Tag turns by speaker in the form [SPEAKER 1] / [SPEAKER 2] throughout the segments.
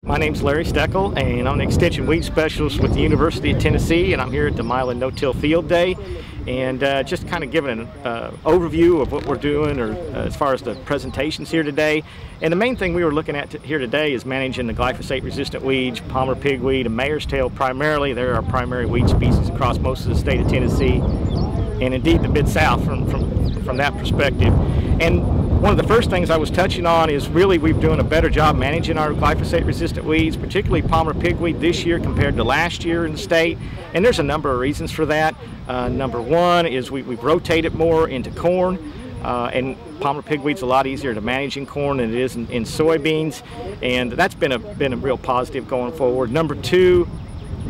[SPEAKER 1] My name's Larry Steckel, and I'm an extension weed specialist with the University of Tennessee, and I'm here at the Milan No-Till Field Day, and just kind of giving an overview of what we're doing, or as far as the presentations here today. And the main thing we were looking at here today is managing the glyphosate-resistant weeds, Palmer pigweed, and mare's tail primarily. They're our primary weed species across most of the state of Tennessee, and indeed the mid-south from that perspective. And one of the first things I was touching on is really we're doing a better job managing our glyphosate-resistant weeds, particularly Palmer pigweed this year compared to last year in the state. And there's a number of reasons for that. Number one is we've rotated more into corn, and Palmer pigweed's a lot easier to manage in corn than it is in soybeans, and that's been a real positive going forward. Number two,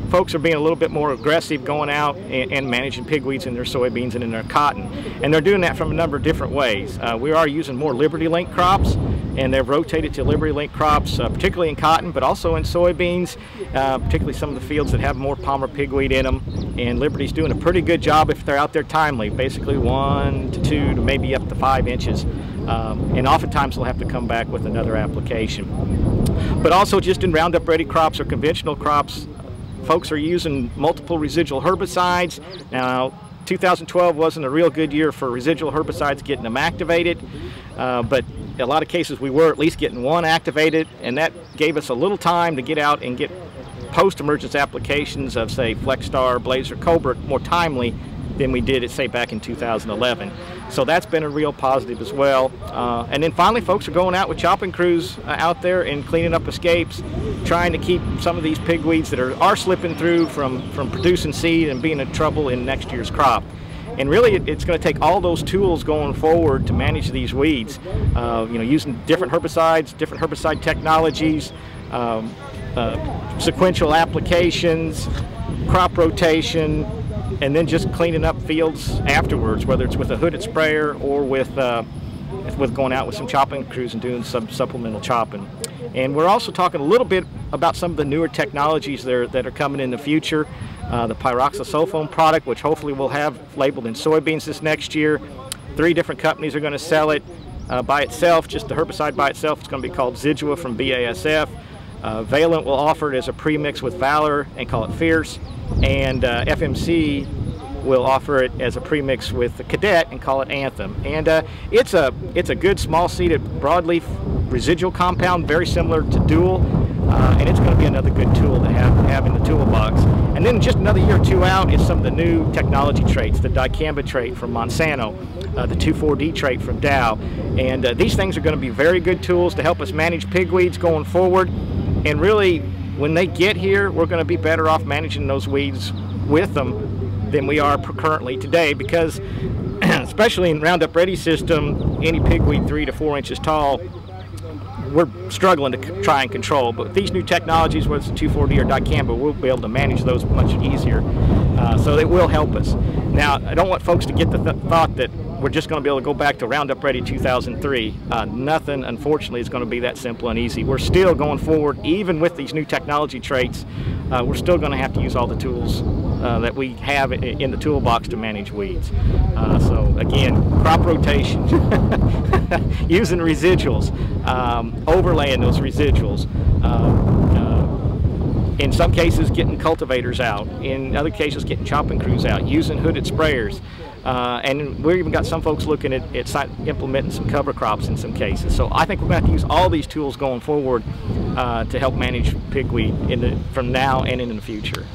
[SPEAKER 1] folks are being a little bit more aggressive going out and managing pigweeds in their soybeans and in their cotton. And they're doing that from a number of different ways. We are using more Liberty Link crops, and they've rotated to Liberty Link crops, particularly in cotton, but also in soybeans, particularly some of the fields that have more Palmer pigweed in them. And Liberty's doing a pretty good job if they're out there timely, basically 1 to 2 to maybe up to 5 inches. And oftentimes they'll have to come back with another application. But also just in Roundup Ready crops or conventional crops, folks are using multiple residual herbicides. Now, 2012 wasn't a real good year for residual herbicides getting them activated, but in a lot of cases we were at least getting one activated, and that gave us a little time to get out and get post-emergence applications of, say, Flexstar, Blazer, Cobra more timely than we did, say, back in 2011. So that's been a real positive as well. And then finally, folks are going out with chopping crews out there and cleaning up escapes, trying to keep some of these pigweeds that are slipping through from producing seed and being in trouble in next year's crop. And really, it's going to take all those tools going forward to manage these weeds. Using different herbicides, different herbicide technologies, sequential applications, crop rotation, and then just cleaning up fields afterwards, whether it's with a hooded sprayer or with going out with some chopping crews and doing some supplemental chopping. And we're also talking a little bit about some of the newer technologies that are coming in the future. The pyroxasulfone product, which hopefully we'll have labeled in soybeans this next year. 3 different companies are going to sell it by itself, just the herbicide by itself. It's going to be called Zidua from BASF. Valent will offer it as a premix with Valor and call it Fierce, and FMC will offer it as a premix with the Cadet and call it Anthem. And it's a good small-seeded broadleaf residual compound, very similar to Dual, and it's going to be another good tool to have in the toolbox. And then just another year or two out is some of the new technology traits, the dicamba trait from Monsanto, the 2,4-D trait from Dow, and these things are going to be very good tools to help us manage pigweeds going forward. And really, when they get here, we're going to be better off managing those weeds with them than we are currently today, because especially in Roundup Ready system, any pigweed 3 to 4 inches tall, we're struggling to try and control. But with these new technologies, whether it's 2,4-D or dicamba, we'll be able to manage those much easier. So it will help us. Now, I don't want folks to get the thought that we're just going to be able to go back to Roundup Ready 2003. Nothing, unfortunately, is going to be that simple and easy. We're still going forward, even with these new technology traits. We're still going to have to use all the tools that we have in the toolbox to manage weeds. So again, crop rotation, using residuals, overlaying those residuals. In some cases, getting cultivators out. In other cases, getting chopping crews out, using hooded sprayers. And we've even got some folks looking at implementing some cover crops in some cases. So I think we're going to have to use all these tools going forward to help manage pigweed from now and in the future.